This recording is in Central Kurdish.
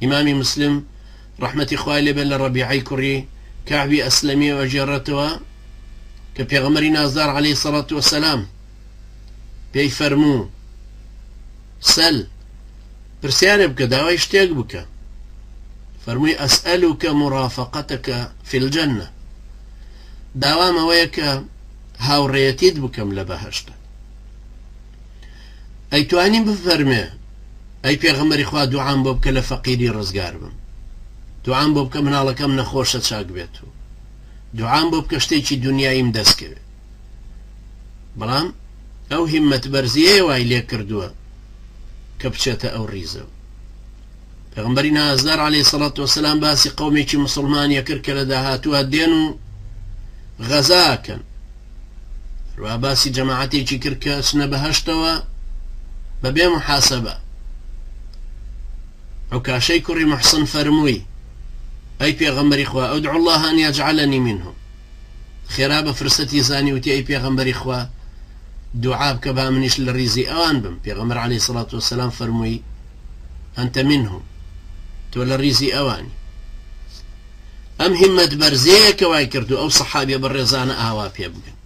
إمامي مسلم رحمة خوالي بل ربيعي كري كعبي أسلمي وجرتوا كبيغمري نازدار عليه الصلاة والسلام بي فرمو سل برسيان بك داوي اشتاق بك فرمي أسألك مرافقتك في الجنة داوام ويك هاوريتيد بكم لبهشت أي تواني بفرمي أي بيغمري خوا دوعام بوبك لفقيري رزقار بم دوعام بوبك منالك من خوشة شاق بيتو دوعام بوبك شتيكي دنياي مدسكوي بلام أو همة برزيه واي ليه كردوه كبشة أو ريزو پیغمبرنا ازدار عليه الصلاة والسلام باسي قومي مسلمان يكرك لداهاتوها الدين غزاكا وباسي جماعتي كرك سنبهشتوا ببي محاسبة عكاشي كري محصن فرموي أي پیغمبر إخوة أدعو الله أن يجعلني منهم خراب فرستي زاني وتي أي پیغمبر إخوة دعاب كبا منيش للريزي أوان بم پیغمبر عليه الصلاة والسلام فرموي أنت منهم تولى الريزي أواني أم همة برزيك واي كردو أو صحابي بالرزانة أهوا بيبقى